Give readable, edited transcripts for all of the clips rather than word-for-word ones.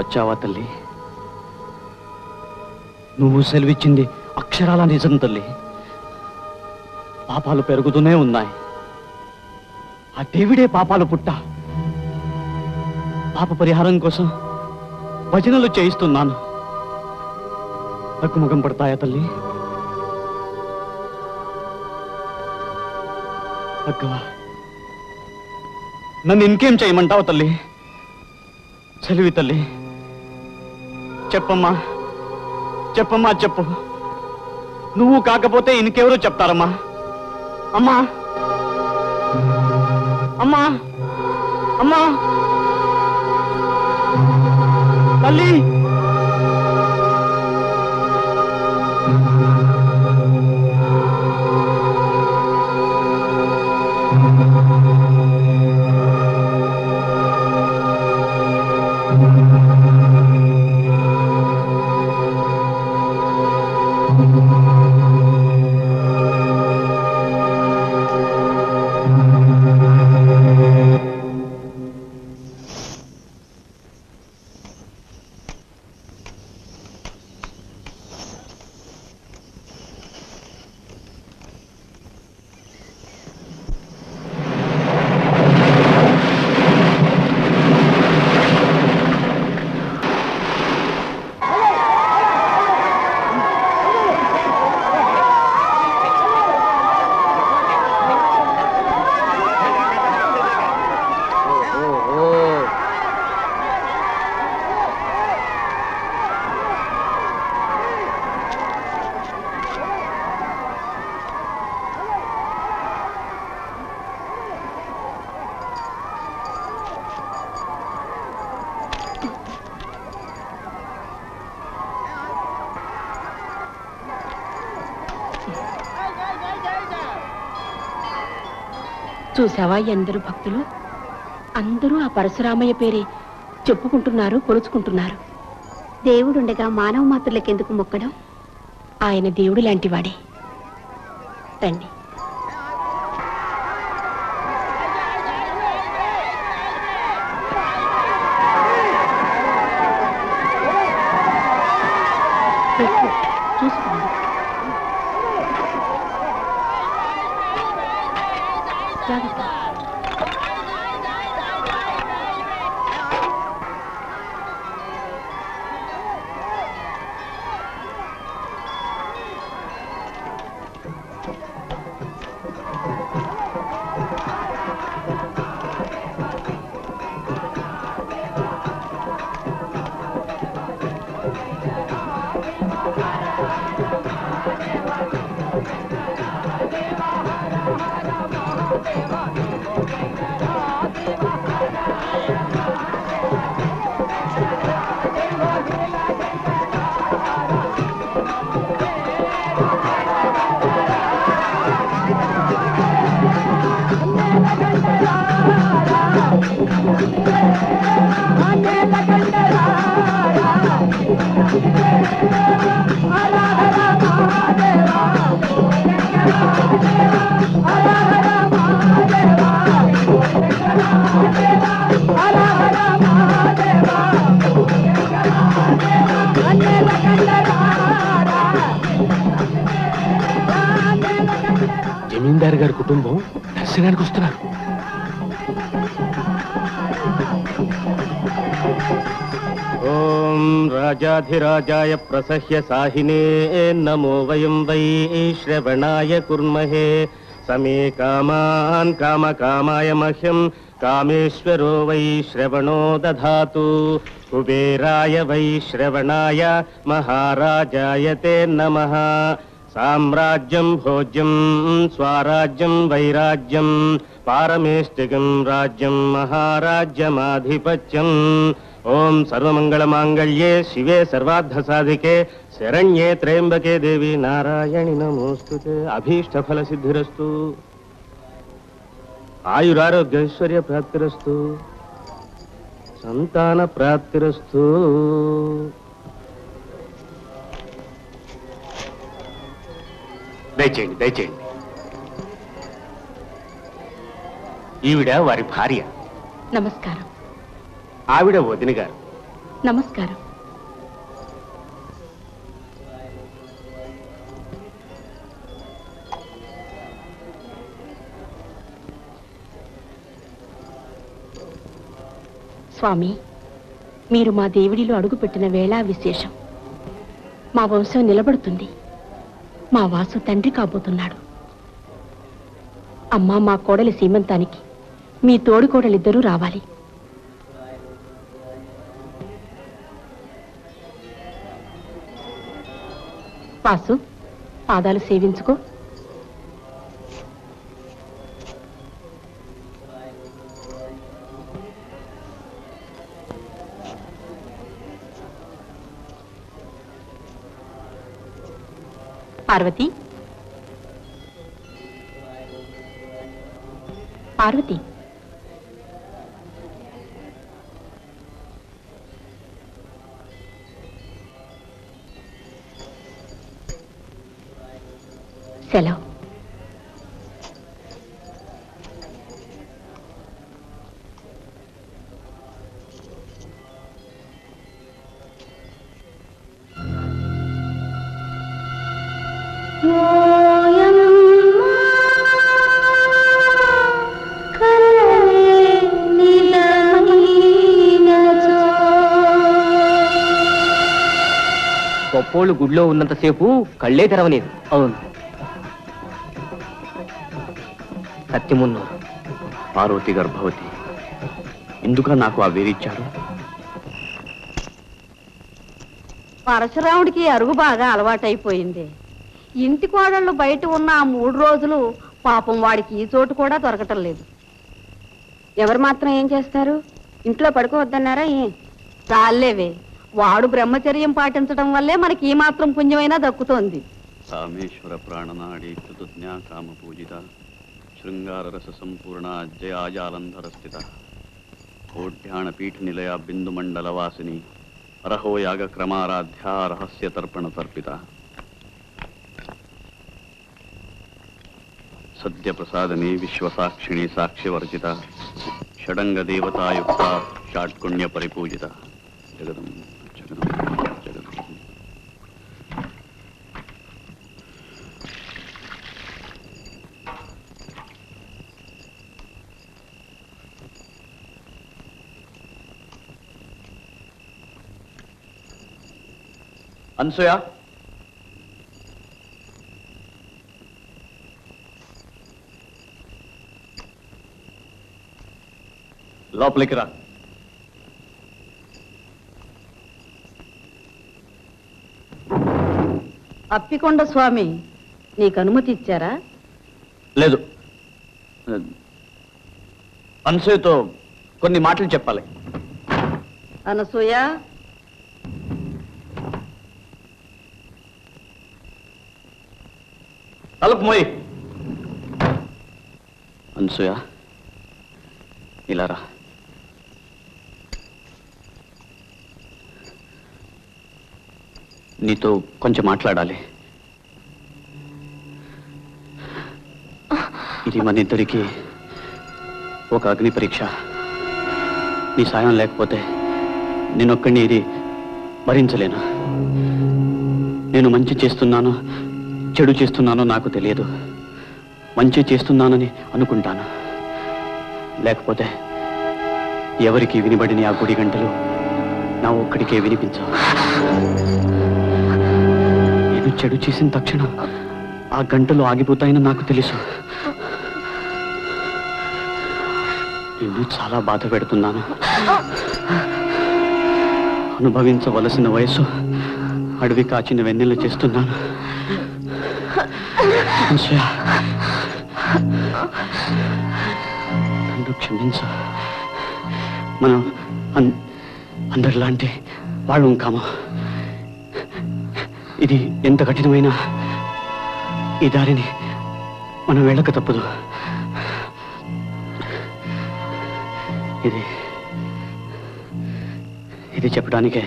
వచ్చావా తల్లి? నువ్వు సెలవిచ్చింది అక్షరాల నిజం తల్లి. పాపాలు పెరుగుతూనే ఉన్నాయి. ఆ దేవుడే పాపాలు పుట్ట. పాప పరిహారం కోసం భజనలు చేయిస్తున్నాను. తగ్గుముఖం పడతాయా తల్లి? అక్కవా, నన్ను ఇంకేం చేయమంటావు తల్లి? సెలివి తల్లి, చెప్పమ్మా, చెప్పమ్మా, చెప్పు. నువ్వు కాకపోతే ఇంకెవరో చెప్తారమ్మా. అమ్మా, అమ్మా, అమ్మా, తల్లి. చూసావా ఎందరు భక్తులు? అందరూ ఆ పరశురామయ్య పేరే చెప్పుకుంటున్నారు, కొలుచుకుంటున్నారు. దేవుడుండగా మానవ మాత్రులకెందుకు మొక్కడం? ఆయన దేవుడు లాంటివాడే. రండి. చూసుకోండి. జాగ్రత్త. జమీందారు గారి కుటుంబం దర్శనానికి వస్తున్నారు. ఓం రాజాధిరాజాయ ప్రసహ్య సాహినే నమో వయం వై శ్రవణాయ కుర్మహే సమే కామాన్ కామకామాయ మహ్యం కామేశ్వరో వై శ్రవణో దధాతు కుబేరాయ వై శ్రవణాయ మహారాజాయ తే నమః సామ్రాజ్యం భోజ్యం స్వరాజ్యం వైరాజ్యం పారమేష్టికం రాజ్యం మహారాజ్యమాధిపత్యం. ఓం సర్వమంగళమాంగళ్యే శివే సర్వార్థసాధికే శరణ్యే త్రయంబకే దేవి నారాయణి నమోస్తుతే. అభీష్టఫల సిద్ధిరస్తు, ఆయురారోగ్యైశ్వర్య ప్రాప్తిరస్తు, సంతాన ప్రాప్తిరస్తు. దయచేయండి, దయచేయండి. ఈవిడ వారి భార్య. నమస్కారం. ఆవిడ వదిన గారు. నమస్కారం. స్వామి, మీరు మా దేవుడిలో అడుగుపెట్టిన వేళ విశేషం. మా వంశం నిలబడుతుంది. మా వాసు తండ్రి కాబోతున్నాడు. అమ్మా, మా కోడలి సీమంతానికి మీ తోడుకోడలిద్దరూ రావాలి. వాసు, పాదాలు సేవించుకో. పార్వతి, పార్వతి, సెలవు. గొప్పోళ్ళు గుడిలో ఉన్నంతసేపు కళ్ళే తెరవలేదు. అవును, సత్యమున్నారు. పార్వతి గర్భవతి. ఎందుక నాకు ఆ వేరిచ్చారు? పరశురాముడికి అరుగు బాగా అలవాటైపోయింది. ఇంటి కోడళ్ళు బయట ఉన్న ఆ 3 రోజులు పాపం వాడికి ఈ చోటు కూడా దొరకటం లేదు. ఎవరు మాత్రం ఏం చేస్తారు? ఇంట్లో పడుకోవద్దన్నారా? చాలేవే, వాడు బ్రహ్మచర్యం పాటించడం వల్లే మనకి ఈ మాత్రం పుణ్యమైనా దక్కుతోంది. కామేశ్వర ప్రాణనాడి కృతజ్ఞా కామ పూజిత శృంగార రస సంపూర్ణ జయాజాలంధర స్థిత కోఢ్యాణ పీఠ నిలయ బిందు మండల వాసిని అరహో యాగ క్రమారాధ్య రహస్య తర్పణ తర్పిత సద్య ప్రసాదని విశ్వసాక్షిణి సాక్ష్యవర్జిత షడంగ దేవతాయుక్త షాట్కుణ్య పరిపూజిత జగదం జగదం జగదం. అనసూయ, లోపలికి రా. అప్పికొండ స్వామి నీకు అనుమతి ఇచ్చారా? లేదు, అనసూయతో కొన్ని మాటలు చెప్పాలి. అనసూయ, తలుపు మోయి. అనసూయ, ఇలా రా. నీతో కొంచెం మాట్లాడాలి. ఇది మన ఇద్దరికి ఒక అగ్ని పరీక్ష. నీ సాయం లేకపోతే నేనొక్కడిని ఇది భరించలేను. నేను మంచి చేస్తున్నానో చెడు చేస్తున్నానో నాకు తెలియదు. మంచి చేస్తున్నానని అనుకుంటాను. లేకపోతే ఎవరికి వినబడిన ఆ గుడి గంటలు నా ఒక్కడికే వినిపించవు. నేను చెడు చేసిన తక్షణం ఆ గంటలు ఆగిపోతాయని నాకు తెలుసు. నిన్ను చాలా బాధ పెడుతున్నాను. అనుభవించవలసిన వయసు అడవి కాచిన వెన్నెలు చేస్తున్నాను. నన్ను క్షమించు. మనం అందరిలాంటి వాళ్ళం కాము. ఇది ఎంత కఠినమైన ఈ దారిని మనం వెళ్ళక తప్పదు. ఇది చెప్పడానికే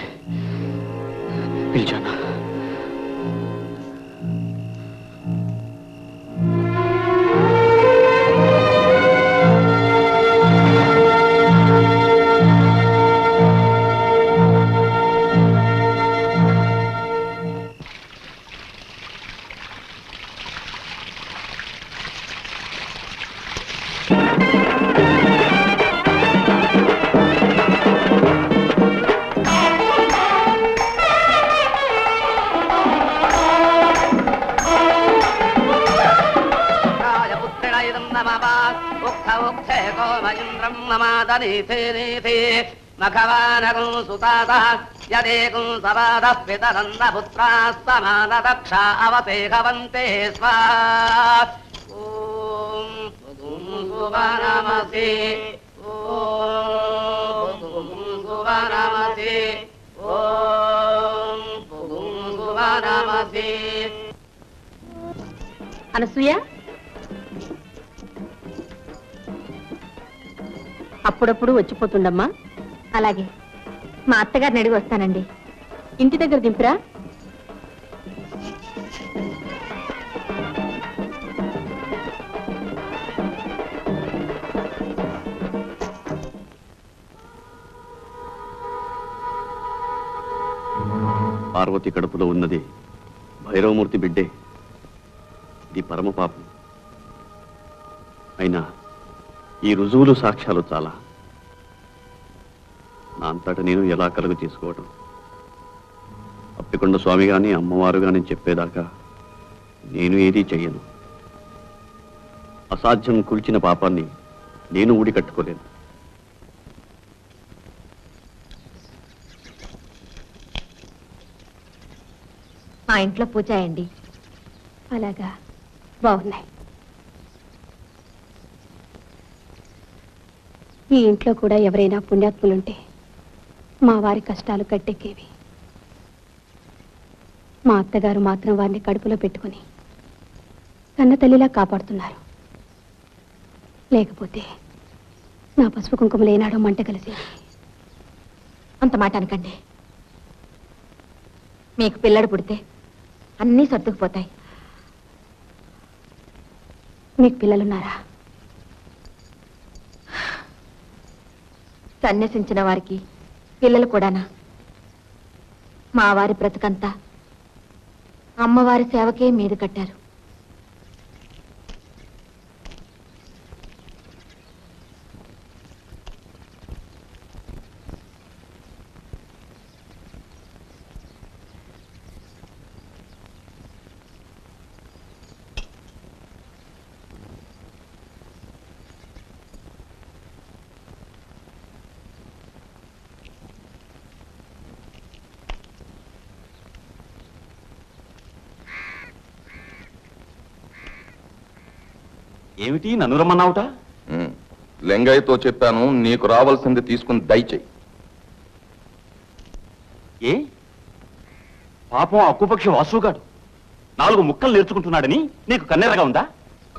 పిలిచాను. మాదనీతే మఖవానకం సుతాత యదేకం సవాద పితరంద పుత్రాస్తమాన దక్ష అవతేహవంతే స్వాహా. ఓం సువనమసి ఓం సువనమసి ఓం సువనమసి. అనసూయ, అప్పుడప్పుడు వచ్చిపోతుండమ్మా. అలాగే, మా అత్తగారిని అడిగి వస్తానండి. ఇంటి దగ్గర దింపురా. పార్వతి కడుపులో ఉన్నది భైరవమూర్తి బిడ్డే. ఇది పరమ పాపం. అయినా ఈ రుజువులు సాక్ష్యాలు చాలా. నా అంతట నేను ఎలా కలుగు తీసుకోవడం? అప్పికొండ స్వామి గాని అమ్మవారు గాని చెప్పేదాకా నేను ఏదీ చెయ్యను. అసాధ్యం కూల్చిన పాపాన్ని నేను ఊడి కట్టుకోలేను. మా ఇంట్లో పూజ అయ్యండి. అలాగా, బాగున్నాయి. ఈ ఇంట్లో కూడా ఎవరైనా పుణ్యాత్ములుంటే మా వారి కష్టాలు కట్టెక్కేవి. మా అత్తగారు మాత్రం వారిని కడుపులో పెట్టుకుని కన్న తల్లిలా కాపాడుతున్నారు. లేకపోతే నా పసుపు కుంకుమలు ఏనాడో మంట కలిసి. అంత మాట అనకండి. మీకు పిల్లడు పుడితే అన్నీ సర్దుకుపోతాయి. మీకు పిల్లలున్నారా? సన్యసించిన వారికి పిల్లలు కూడానా? మా వారి బ్రతుకంతా అమ్మవారి సేవకే మీద కట్టారు. ఏమిటి నన్ను రమ్మన్నావుట? లింగయ్యతో చెప్పాను, నీకు రావాల్సింది తీసుకుని దయచేయి. ఏ పాపం అక్కుపక్షి వాసుగాడు 4 ముక్కలు నేర్చుకుంటున్నాడని నీకు కన్నెరగా ఉందా?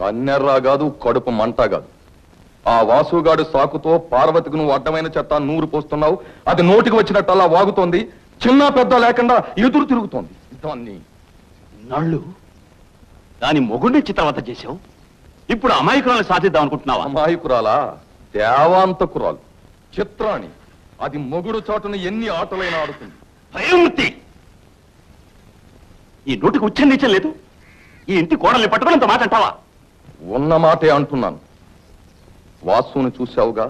కన్నెర్రా కాదు, కడుపు మంట కాదు. ఆ వాసుగాడు సాకుతో పార్వతికి నువ్వు అడ్డమైన చెత్త నూరు పోస్తున్నావు. అది నోటికి వచ్చినట్టల్లా వాగుతోంది. చిన్న పెద్ద లేకుండా ఎదురు తిరుగుతోంది. దాన్ని నళ్ళు దాని మొగుడిని చిత్రవత చేశావు. ఇప్పుడు అమాయకురాలు సాధిద్దాం అనుకుంటున్నావా? అమాయకురాలా? దేవాంతకురాలు, చిత్రాణి. అది మొగుడు చాటును ఎన్ని ఆటలైనా ఆడుతుంది. భయమూర్తి, ఈ నోటికి ఉచ్చం లేదు. ఈ ఇంటి కోడల్ని పట్టుకుని ఇంత మాట అంటావా? ఉన్న మాటే అంటున్నాను. వాసుని చూశావుగా,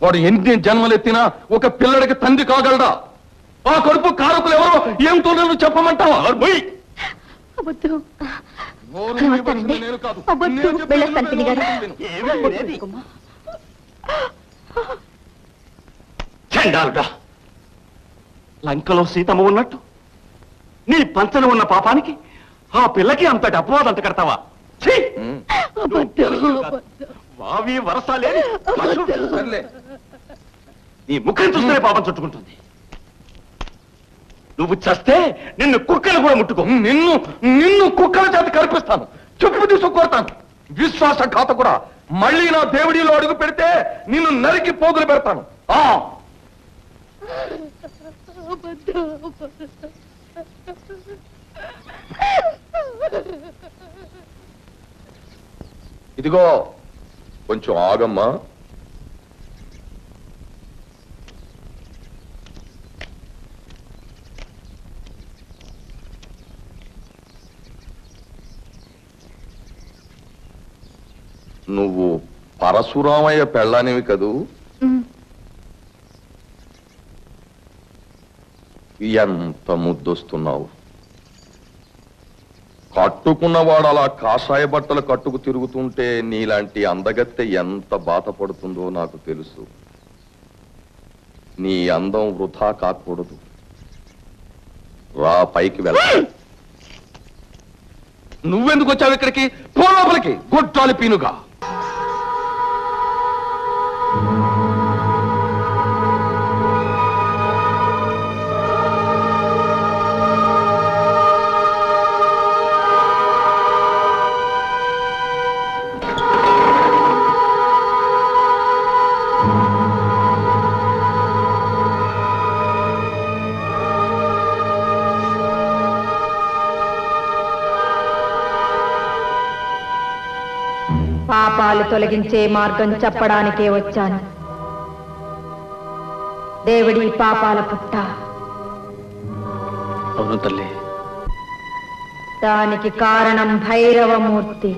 వాడు ఎన్ని జన్మలెత్తినా ఒక పిల్లడికి తండ్రి కాగలడా? ఆ కడుపు కారకులు ఎవరో ఏమిటో నన్ను చెప్పమంటావా? నేను కాదు. చండాలుడా, లంకలో సీతమ్మ ఉన్నట్టు నీ పంచన ఉన్న పాపానికి ఆ పిల్లకి అంతటి అపవాదం అంత కడతావా? వావి వరసాలే నీ ముఖం చూస్తేనే పాపం చుట్టుకుంటుంది. నువ్వు చస్తే నిన్ను కుక్కలు కూడా ముట్టుకో. నిన్ను కుక్కల చేత కల్పిస్తాను, చెప్పు తీసుకొడతాను. విశ్వాసఘాత కూడా మళ్ళీ నా దేవుడిలో అడుగు పెడితే నిన్ను నరికి పోగులు పెడతాను. ఇదిగో కొంచెం ఆగమ్మా. నువ్వు పరశురామయ్య పెళ్ళానివి కదూ? ఎంత ముద్దొస్తున్నావు. కట్టుకున్నవాడు అలా కాషాయ బట్టలు కట్టుకు తిరుగుతుంటే నీలాంటి అందగత్తె ఎంత బాధపడుతుందో నాకు తెలుసు. నీ అందం వృధా కాకూడదు. రా, పైకి వెళ్ళ. నువ్వెందుకు వచ్చావు ఇక్కడికి? పో లోపలికి, గొట్టాలి పీనుగా. పాపాలు తొలగించే మార్గం చెప్పడానికే వచ్చాను. దేవుడి పాపాల పుట్ట. అవును తల్లి. దానికి కారణం భైరవమూర్తి.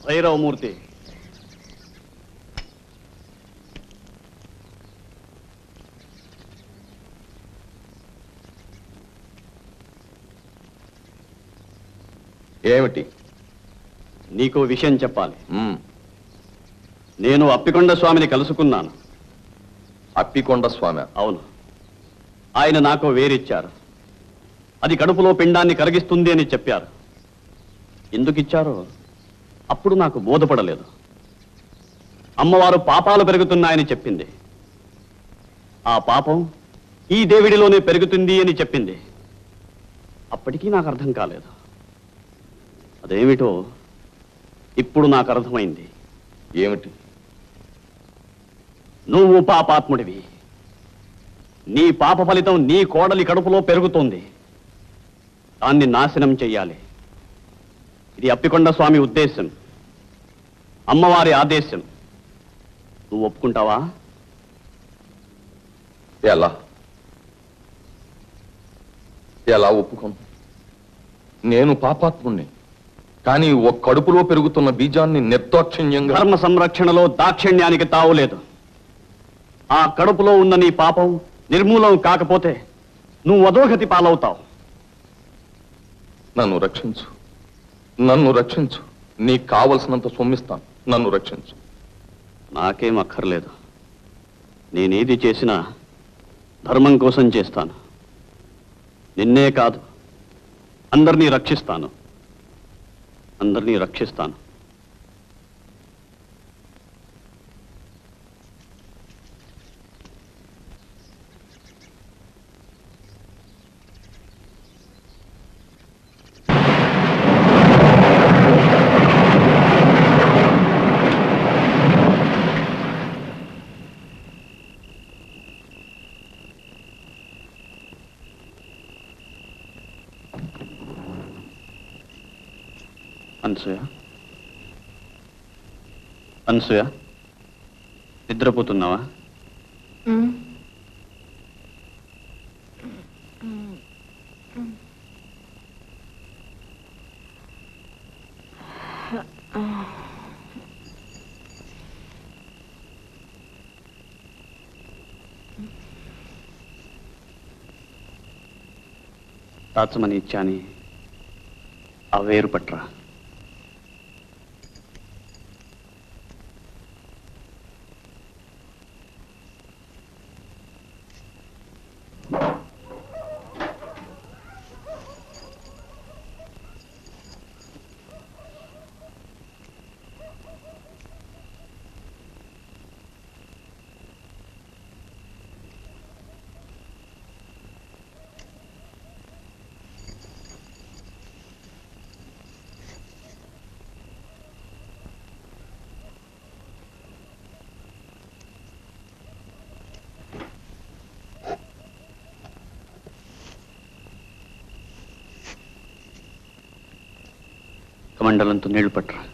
భైరవమూర్తి, ఏమిటి? నీకో విషయం చెప్పాలి. నేను అప్పికొండ స్వామిని కలుసుకున్నాను. అప్పికొండ స్వామి? అవును. ఆయన నాకు వేరిచ్చారు. అది కడుపులో పిండాన్ని కరిగిస్తుంది అని చెప్పారు. ఎందుకు ఇచ్చారో అప్పుడు నాకు బోధపడలేదు. అమ్మవారు పాపాలు పెరుగుతున్నాయని చెప్పింది. ఆ పాపం ఈ దేవుడిలోనే పెరుగుతుంది అని చెప్పింది. అప్పటికీ నాకు అర్థం కాలేదు. అదేమిటో ఇప్పుడు నాకు అర్థమైంది. ఏమిటి? నువ్వు పాపాత్ముడివి. నీ పాప ఫలితం నీ కోడలి కడుపులో పెరుగుతోంది. దాన్ని నాశనం చెయ్యాలి. ఇది అప్పికొండ స్వామి ఉద్దేశం, అమ్మవారి ఆదేశం. నువ్వు ఒప్పుకుంటావా? ఎలా ఎలా ఒప్పుకోను? నేను పాపాత్ముణ్ణి. కానీ ఒక కడుపులో పెరుగుతున్న బీజాన్ని నిర్దాక్షిణ్యంగా... ధర్మ సంరక్షణలో దాక్షిణ్యానికి తావులేదు. ఆ కడుపులో ఉన్న నీ పాపం నిర్మూలం కాకపోతే నువ్వు అధోగతి పాలవుతావు. నన్ను రక్షించు, నన్ను రక్షించు. నీకు కావలసినంత సొమ్మిస్తాను. నన్ను రక్షించు. నాకేం అక్కర్లేదు. నేనేది చేసినా ధర్మం కోసం చేస్తాను. నిన్నే కాదు, అందరినీ రక్షిస్తాను. అందరినీ రక్షిస్తాను. అనసూయ, అనసూయ, నిద్రపోతున్నావా? దాచమని ఇచ్చాని ఆ వేరు పట్రా. కమండలంతో నీళ్లు పట్టరా.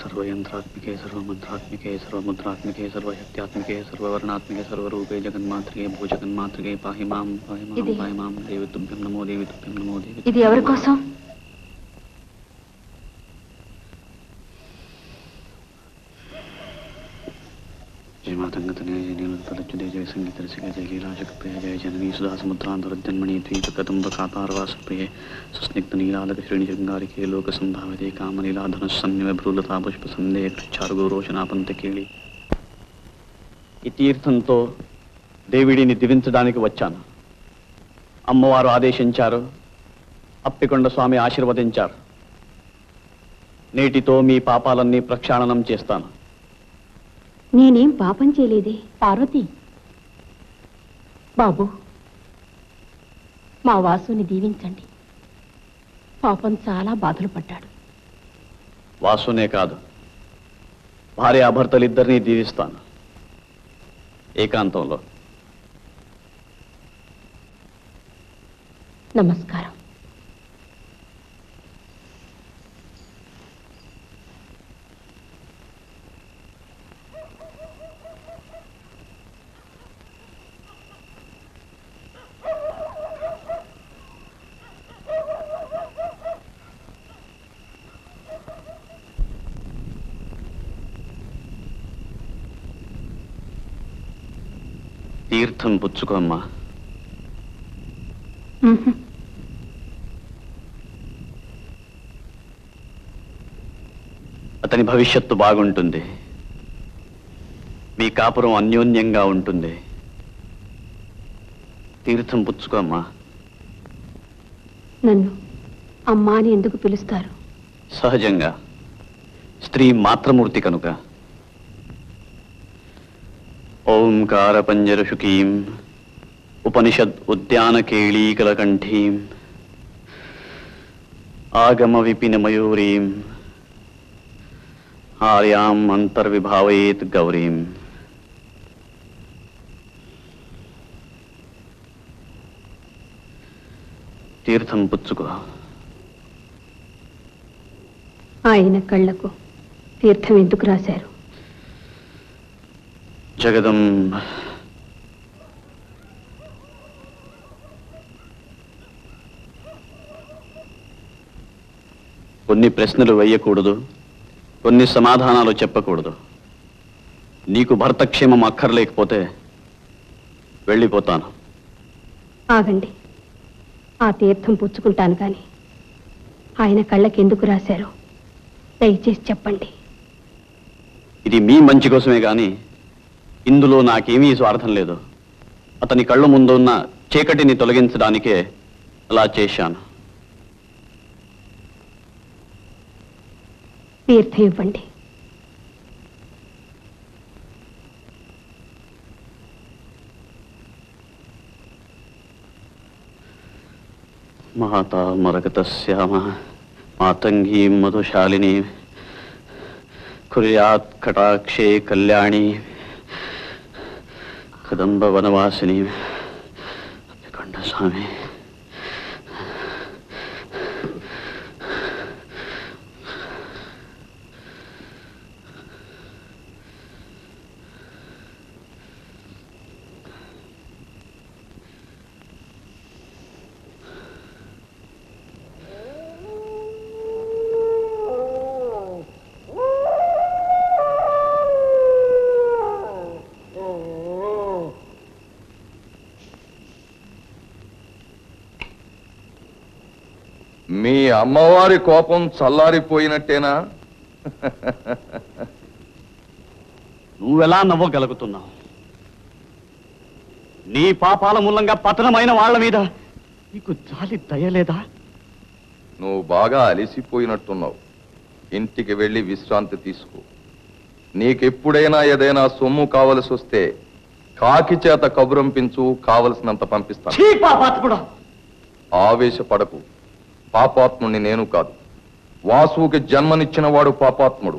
सर्वयंत्रात्मिके सर्वमंत्रात्मिके सर्वमुद्रात्मिके सर्वशक्त्यात्मिके सर्ववर्णात्मिके सर्वरूपे जगन्मात्रिके भूजगन्मात्रिके पाहि मां पाहि मां देवी तुभ्यं नमो देवी तुभ्यं नमो देवी. ఇది ఎవరి కోసం? जय मातंगतनय जय नीलतलच्युते जय संगीतरसिके जय लीलाशकप्रिय जय जननी सुधा समुद्रान्तरजन्मणि द्वीपकदम्बकातारवासप्रिये सुस्निग्धनीलालकश्रेणिशृङ्गारिके लोकसम्भाविते कामनीलाधनुस्सन्निभ्रूलता पुष्पसन्देह कृच्छारुगोरोचनापन्थकेळि. ఈ తీర్థంతో దేవిడిని దివించడానికి వచ్చాను. అమ్మవారు ఆదేశించారు, అప్పికొండ స్వామి ఆశీర్వదించారు. నేటితో మీ పాపాలన్నీ ప్రక్షాళనం చేస్తాను. నేనేం పాపం చేయలేదే. పార్వతి, బాబు, మా వాసుని దీవించండి. పాపం చాలా బాధలు పడ్డాడు. వాసునే కాదు, భార్యాభర్తలిద్దరినీ దీవిస్తాను ఏకాంతంలో. నమస్కారం. తీర్థం పుచ్చుకోమ్మా. అతని భవిష్యత్తు బాగుంటుంది. మీ కాపురం అన్యోన్యంగా ఉంటుంది. తీర్థం పుచ్చుకోమ్మా. నన్ను అమ్మా అని ఎందుకు పిలుస్తారు? సహజంగా, స్త్రీ మాతృమూర్తి కనుక. ఓంకార పంజరశుకీం ఉపనిషద్ ఉద్యాన కేళీకలకంఠీం ఆగమ విపిన మయూరీం ఆర్యాం అంతర్విభావయేత్ గౌరీం. తీర్థం పుచ్చుకో. ఆయన కళ్ళకు తీర్థం ఎందుకు రాశారు? జగదంబ కొన్ని ప్రశ్నలు వేయకూడదు, కొన్ని సమాధానాలు చెప్పకూడదు. నీకు భర్త క్షేమం అక్కర్లేకపోతే వెళ్ళిపోతాను. ఆగండి, ఆ తీర్థం పుచ్చుకుంటాను కానీ ఆయన కళ్ళకి ఎందుకు రాశారో దయచేసి చెప్పండి. ఇది మీ మంచి కోసమే గాని ఇందులో నాకేమీ స్వార్థం లేదు. అతని కళ్ళ ముందు ఉన్న చీకటిని తొలగించడానికే అలా చేశాను. తీర్థం ఇవ్వండి. మాతా మరగతశ్యామ మాతంగీ మధుశాలిని కుర్యాత్ కటాక్షే కళ్యాణి కదంబ వనవాసిని అప్పికొండ స్వామి. మీ అమ్మవారి కోపం చల్లారిపోయినట్టేనా? నువ్వెలా నవ్వగలుగుతున్నావు? నీ పాపాల మూలంగా పతనమైన వాళ్ళ మీద నీకు జాలి దయలేదా? నువ్వు బాగా అలసిపోయినట్టున్నావు. ఇంటికి వెళ్ళి విశ్రాంతి తీసుకో. నీకెప్పుడైనా ఏదైనా సొమ్ము కావలసి వస్తే కాకి చేత కబురంపించు, కావలసినంత పంపిస్తాను. ఆవేశపడకు. పాపాత్ముడిని నేను కాదు. వాసుకి జన్మనిచ్చిన వాడు పాపాత్ముడు.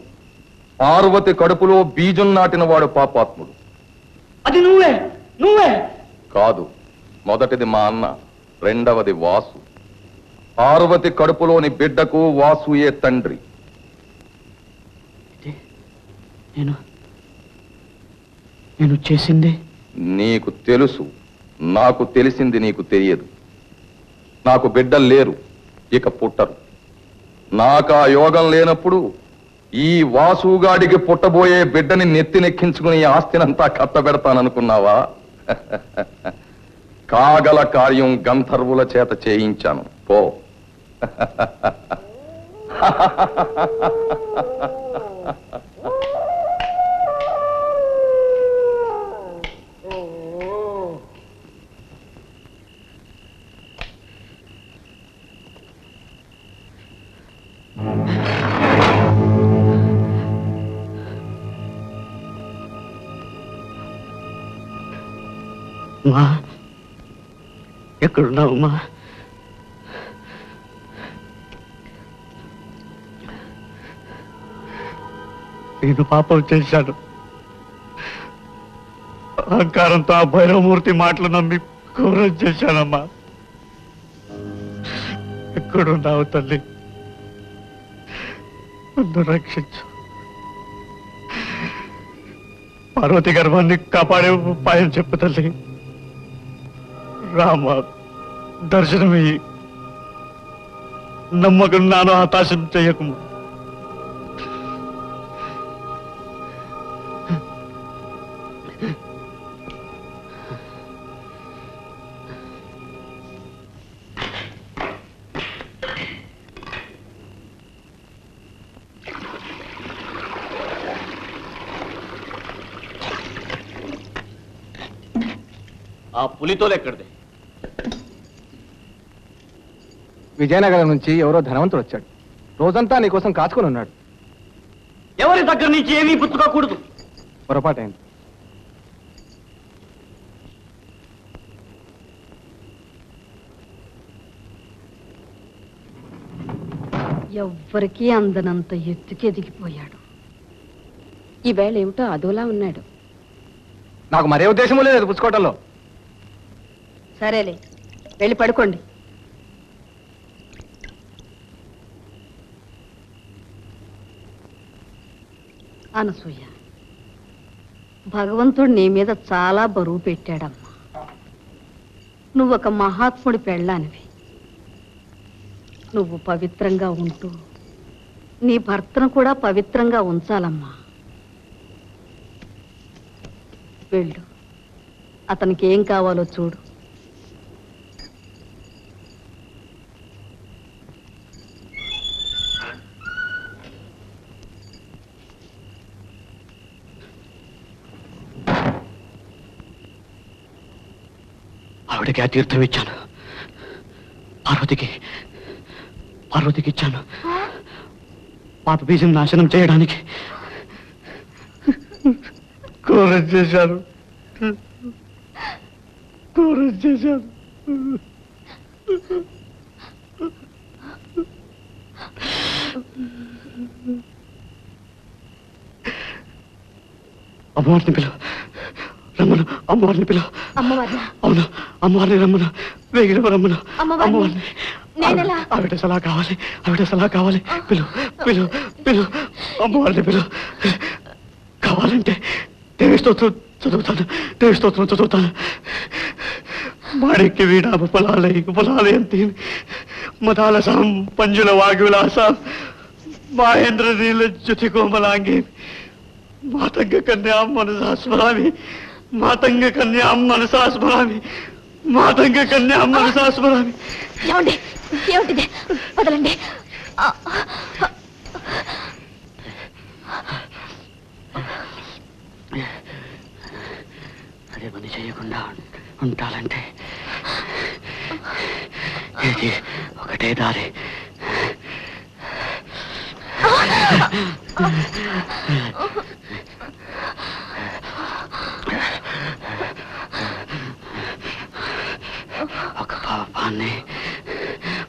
పార్వతి కడుపులో బీజం నాటిన వాడు పాపాత్ముడు. అది నువ్వే నువ్వే కాదు. మొదటిది మా అన్న, రెండవది వాసు. పార్వతి కడుపులోని బిడ్డకు వాసుయే తండ్రి. నేను చేసింది నీకు తెలుసు, నాకు తెలిసింది నీకు తెలియదు. నాకు బిడ్డలు లేరు, ఇక పుట్టరు. నాకు ఆ యోగం లేనప్పుడు ఈ వాసుగాడికి పుట్టబోయే బిడ్డని నెత్తినెక్కించుకుని ఆస్తినంతా కట్టబెడతాననుకున్నావా? కాగల కార్యం గంధర్వుల చేత చేయించాను. పో. మా ఎక్కడున్నావు మా? నేను పాపం చేశాను. అహంకారంతో ఆ భైరవమూర్తి మాటలు నమ్మి ఘోరం చేశానమ్మా. ఎక్కడున్నావు తల్లి? నన్ను రక్షించు. పార్వతి గర్భాన్ని కాపాడే ఉపాయం చెప్పు తల్లి. రామ, దర్శనమయ్యి నమ్మకం నాను హతాశం చెయ్యకు. ఆ పులితోలు ఎక్కడిది? విజయనగరం నుంచి ఎవరో ధనవంతుడు వచ్చాడు. రోజంతా నీకోసం కాచుకొని ఉన్నాడు. ఎవరి దగ్గర నుంచి ఏమీ పుచ్చుకోకూడదు. పొరపాటైంది. ఎవ్వరికీ అందనంత ఎత్తుకి ఎదిగిపోయాడు. ఈవేళ ఏమిటో అదోలా ఉన్నాడు. నాకు మరే ఉద్దేశము లేదు పుచ్చుకోవటంలో. సరేలే, వెళ్ళి పడుకోండి. అనసూయ, భగవంతుడు నీ మీద చాలా బరువు పెట్టాడమ్మా. నువ్వొక మహాత్ముడి పెళ్ళానివి. నువ్వు పవిత్రంగా ఉంటూ నీ భర్తను కూడా పవిత్రంగా ఉంచాలమ్మా. వెళ్ళు, అతనికి ఏం కావాలో చూడు. ఆవిడకి ఆ తీర్థం ఇచ్చాను. పార్వతికి ఇచ్చాను. పాప బీజం నాశనం చేయడానికి. ఘోరం చేశాను. అమ్మవారిని పిలువ, రమ్మను. అమ్మవారిని పిలువ. అవును, అమ్మవారిని రమ్మను. వేగిన రమ్మను. అమ్మవారిని. ఆవిడ సలహా కావాలి. పిలు. అమ్మవారిని పిలు. కావాలంటే దేవి స్తోత్రం చదువుతాను. మాణిక్య వీణాభ ఫలాలయంతి మదాలసాం పంజుల వాగ్విలాసాం మహేంద్ర నీల జ్యుతి కోమలాంగి మాతంగ కన్యాం మనసా స్మరామి. ఏమిటిది? వదలండి. అదే పని చేయకుండా ఉంటాలంటే ఇది ఒకటే దారి. ఒక పాపాన్ని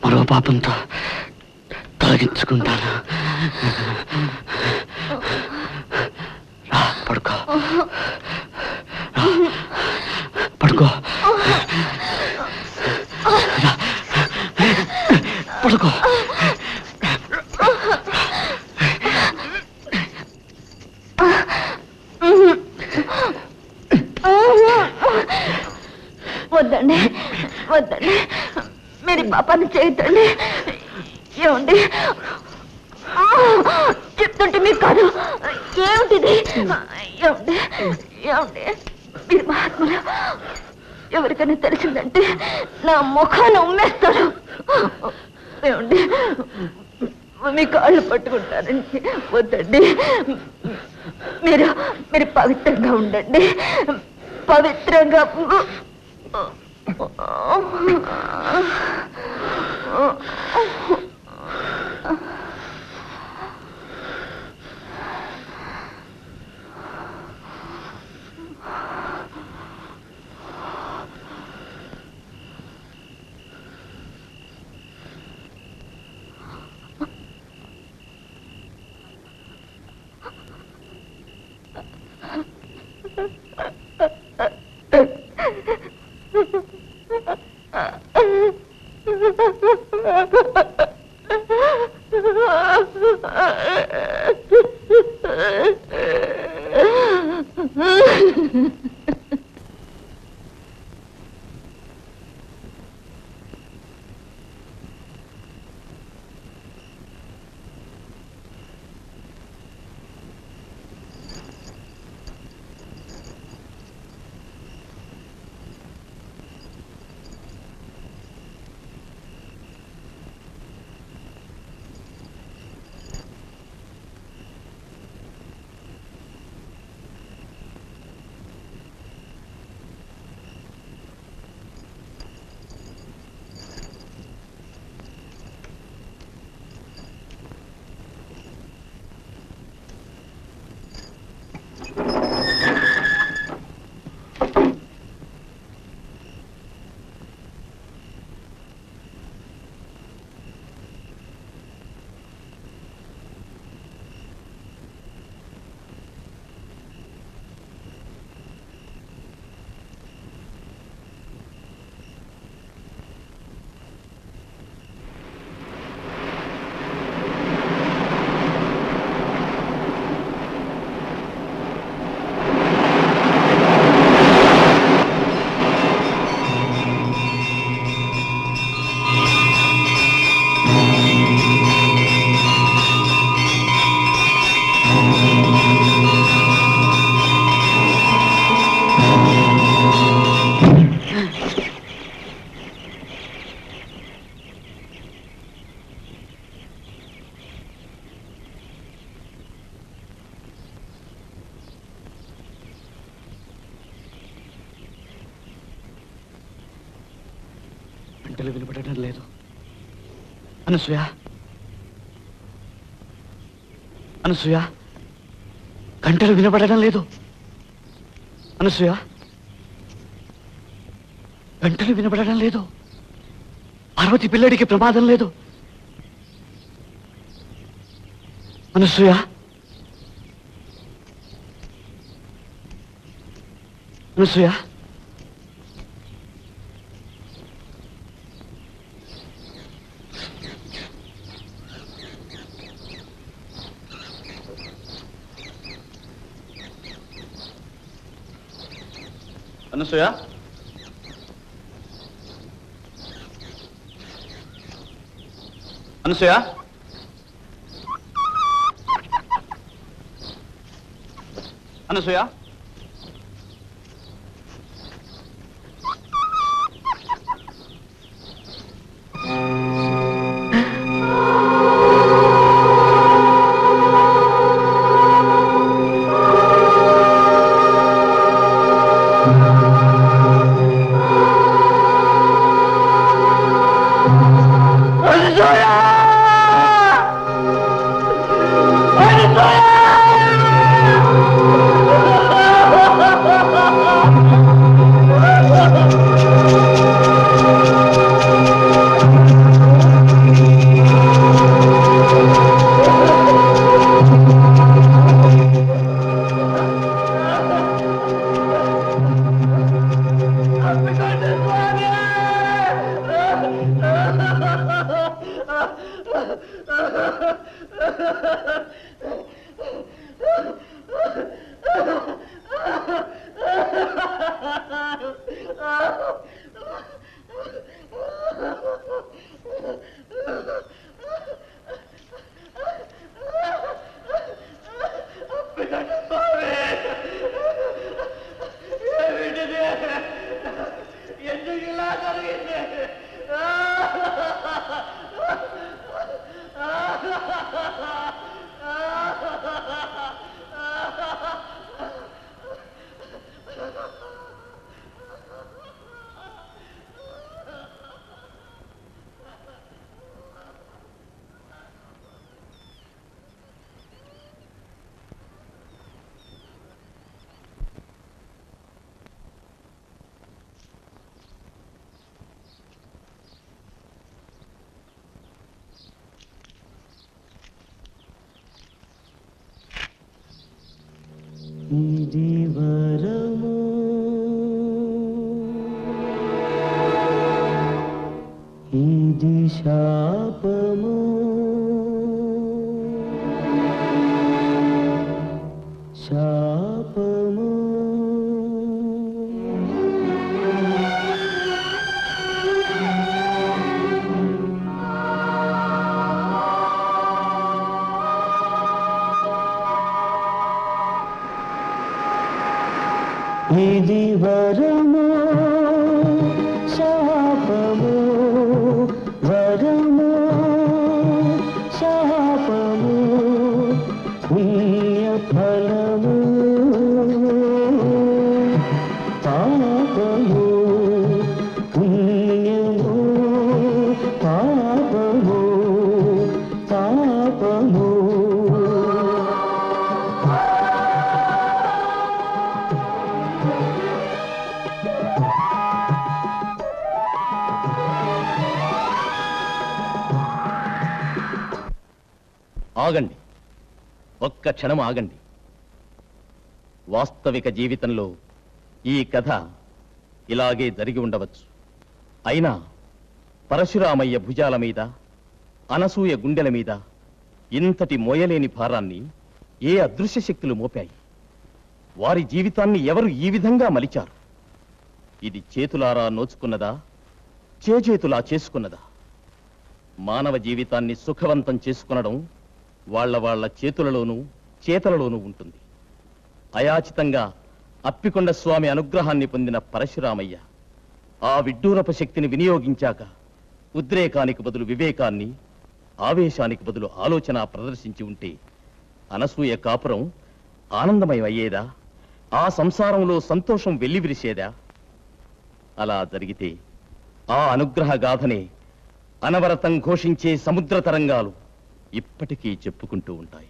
మరో పాపంతో తొలగించుకుంటాను. రా పడుకో, పడుకో, పడుకో. వద్దండి, వద్దండి, మీరు పాపాన్ని చేయొద్దండి. ఏమండి చెప్తుంటే మీకు కాదు. ఏమిటిది? ఏమండి, ఏమండి, మీరు మహాత్ములు. ఎవరికైనా తెలిసిందంటే నా ముఖాన్ని ఉమ్మేస్తారు. ఏమండి, మీ కాళ్ళు పట్టుకుంటానండి. వద్దండి, మీరు మీరు పవిత్రంగా ఉండండి. పవిత్రంగా గంటలు వినపడటం లేదు. అనసూయ, అనసూయ, గంటలు వినపడటం లేదు. అనసూయ, గంటలు వినపడటం లేదు. పార్వతి పిల్లడికి ప్రమాదం లేదు. అనసూయ, అనసూయ, అనసూయ, అనసూయ, అనసూయ, ఎందుకు ఇలా జరిగింది? ఇది వరము ఇది శాపము శాపము ఇది వరము శాపము వరము శాపము పుణ్య ఫలము పాపము పుణ్యము పాపము పాపము ఆగండి, ఒక్క క్షణం ఆగండి. వాస్తవిక జీవితంలో ఈ కథ ఇలాగే జరిగి ఉండవచ్చు. అయినా పరశురామయ్య భుజాల మీద, అనసూయ గుండెల మీద ఇంతటి మోయలేని భారాన్ని ఏ అదృశ్య శక్తులు మోపాయి? వారి జీవితాన్ని ఎవరు ఈ విధంగా మలిచారు? ఇది చేతులారా నోచుకున్నదా, చేతులా చేసుకున్నదా? మానవ జీవితాన్ని సుఖవంతం చేసుకునడం వాళ్ళ చేతులలోనూ చేతలలోనూ ఉంటుంది. అయాచితంగా అప్పికొండ స్వామి అనుగ్రహాన్ని పొందిన పరశురామయ్య ఆ విడ్డూరపు శక్తిని వినియోగించాక ఉద్రేకానికి బదులు వివేకాన్ని, ఆవేశానికి బదులు ఆలోచన ప్రదర్శించి ఉంటే అనసూయ కాపురం ఆనందమయం అయ్యేదా? ఆ సంసారంలో సంతోషం వెల్లివిరిసేదా? అలా జరిగితే ఆ అనుగ్రహ గాథనే అనవరతం ఘోషించే సముద్ర తరంగాలు ఇప్పటికీ చెప్పుకుంటూ ఉంటాయి.